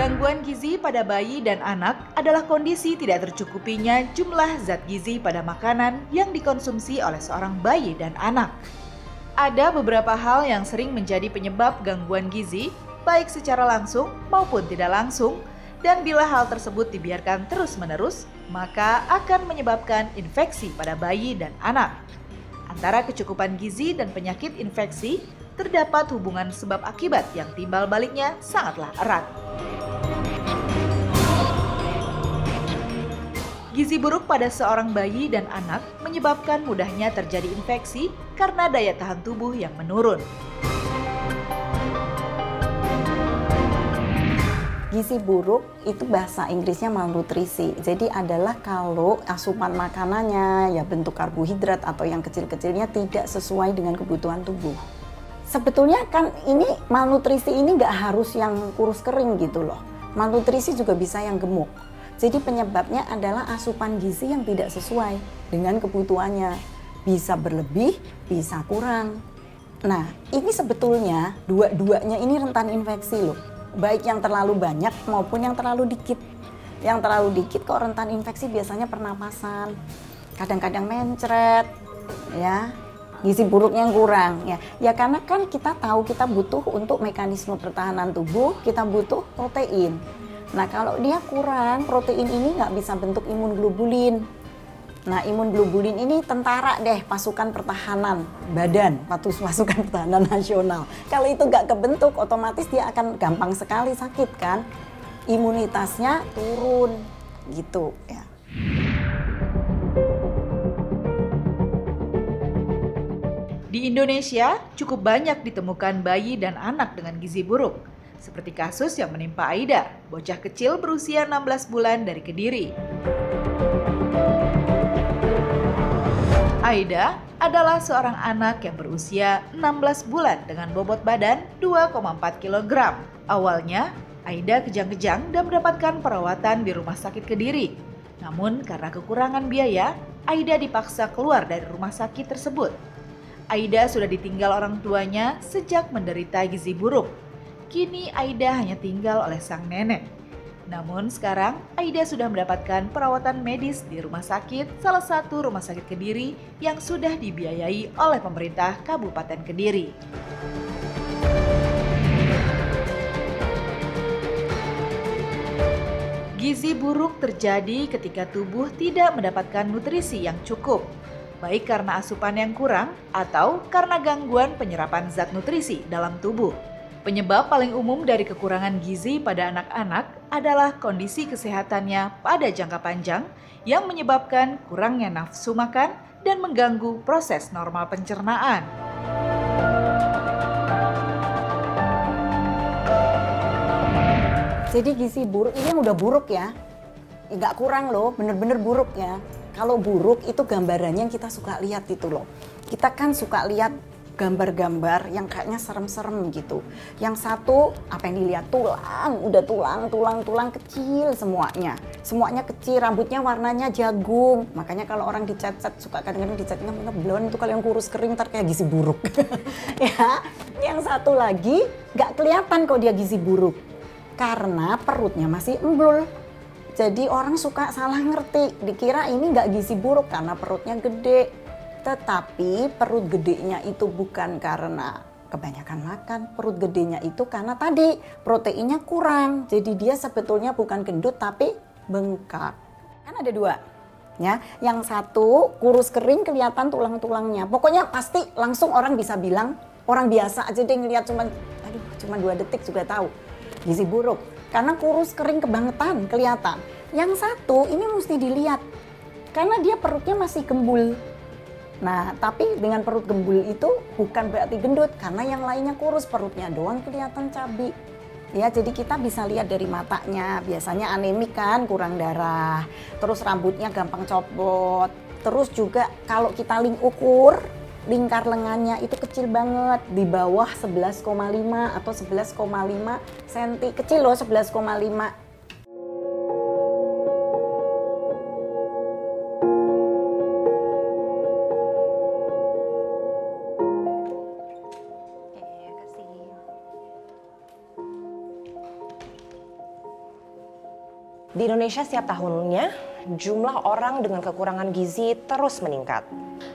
Gangguan gizi pada bayi dan anak adalah kondisi tidak tercukupinya jumlah zat gizi pada makanan yang dikonsumsi oleh seorang bayi dan anak. Ada beberapa hal yang sering menjadi penyebab gangguan gizi, baik secara langsung maupun tidak langsung, dan bila hal tersebut dibiarkan terus-menerus, maka akan menyebabkan infeksi pada bayi dan anak. Antara kecukupan gizi dan penyakit infeksi, terdapat hubungan sebab akibat yang timbal baliknya sangatlah erat. Gizi buruk pada seorang bayi dan anak menyebabkan mudahnya terjadi infeksi karena daya tahan tubuh yang menurun. Gizi buruk itu bahasa Inggrisnya malnutrisi. Jadi adalah kalau asupan makanannya ya bentuk karbohidrat atau yang kecil-kecilnya tidak sesuai dengan kebutuhan tubuh. Sebetulnya kan ini malnutrisi ini nggak harus yang kurus kering gitu loh. Malnutrisi juga bisa yang gemuk. Jadi penyebabnya adalah asupan gizi yang tidak sesuai dengan kebutuhannya. Bisa berlebih, bisa kurang. Nah, ini sebetulnya dua-duanya ini rentan infeksi loh. Baik yang terlalu banyak maupun yang terlalu dikit. Yang terlalu dikit kok rentan infeksi biasanya pernapasan. Kadang-kadang mencret, ya. Gizi buruknya yang kurang, ya. Ya karena kan kita tahu kita butuh untuk mekanisme pertahanan tubuh, kita butuh protein. Nah kalau dia kurang, protein ini nggak bisa bentuk imunoglobulin. Nah imunoglobulin ini tentara deh, pasukan pertahanan badan, pasukan pertahanan nasional. Kalau itu nggak kebentuk, otomatis dia akan gampang sekali sakit kan. Imunitasnya turun, gitu ya. Di Indonesia, cukup banyak ditemukan bayi dan anak dengan gizi buruk. Seperti kasus yang menimpa Aida, bocah kecil berusia 16 bulan dari Kediri. Aida adalah seorang anak yang berusia 16 bulan dengan bobot badan 2,4 kg. Awalnya, Aida kejang-kejang dan mendapatkan perawatan di rumah sakit Kediri. Namun karena kekurangan biaya, Aida dipaksa keluar dari rumah sakit tersebut. Aida sudah ditinggal orang tuanya sejak menderita gizi buruk. Kini Aida hanya tinggal oleh sang nenek. Namun sekarang Aida sudah mendapatkan perawatan medis di rumah sakit, salah satu rumah sakit Kediri yang sudah dibiayai oleh pemerintah Kabupaten Kediri. Gizi buruk terjadi ketika tubuh tidak mendapatkan nutrisi yang cukup, baik karena asupan yang kurang atau karena gangguan penyerapan zat nutrisi dalam tubuh. Penyebab paling umum dari kekurangan gizi pada anak-anak adalah kondisi kesehatannya pada jangka panjang yang menyebabkan kurangnya nafsu makan dan mengganggu proses normal pencernaan. Jadi gizi buruk ini yang udah buruk ya, nggak kurang loh, bener-bener buruk ya. Kalau buruk itu gambarannya yang kita suka lihat itu loh. Kita kan suka lihat gambar-gambar yang kayaknya serem-serem gitu. Yang satu apa yang dilihat tulang, udah tulang kecil semuanya. Semuanya kecil, rambutnya warnanya jagung. Makanya kalau orang dicet-cet suka kadang-kadang dicetnya blond itu kalau yang kurus kering ntar kayak gizi buruk. Ya, yang satu lagi nggak kelihatan kok dia gizi buruk karena perutnya masih embul. Jadi orang suka salah ngerti, dikira ini nggak gizi buruk karena perutnya gede. Tetapi perut gedenya itu bukan karena kebanyakan makan, perut gedenya itu karena tadi proteinnya kurang. Jadi dia sebetulnya bukan gendut tapi bengkak. Kan ada dua, ya. Yang satu kurus kering kelihatan tulang-tulangnya. Pokoknya pasti langsung orang bisa bilang, orang biasa aja deh ngelihat cuma 2 detik juga tahu gizi buruk. Karena kurus kering kebangetan kelihatan. Yang satu ini mesti dilihat karena dia perutnya masih gembul. Nah, tapi dengan perut gembul itu bukan berarti gendut karena yang lainnya kurus, perutnya doang kelihatan cabi. Ya, jadi kita bisa lihat dari matanya, biasanya anemik kan, kurang darah. Terus rambutnya gampang copot. Terus juga kalau kita ukur lingkar lengannya itu kecil banget, di bawah 11,5 atau 11,5 cm. Kecil loh 11,5. Di Indonesia setiap tahunnya, jumlah orang dengan kekurangan gizi terus meningkat.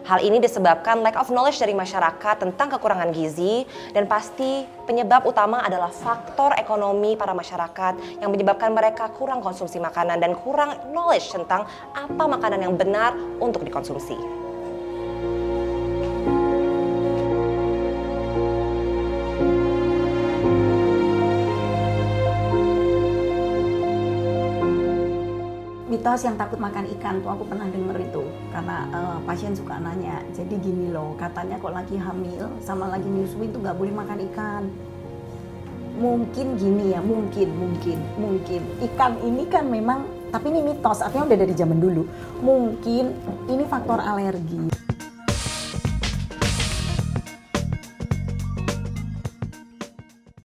Hal ini disebabkan lack of knowledge dari masyarakat tentang kekurangan gizi, dan pasti penyebab utama adalah faktor ekonomi para masyarakat yang menyebabkan mereka kurang konsumsi makanan dan kurang knowledge tentang apa makanan yang benar untuk dikonsumsi. Mitos yang takut makan ikan tuh aku pernah denger itu karena pasien suka nanya. Jadi gini loh, katanya kok lagi hamil sama lagi nyusui tuh nggak boleh makan ikan. Mungkin gini ya, mungkin ikan ini kan memang, tapi ini mitos, artinya udah dari zaman dulu. Mungkin ini faktor alergi.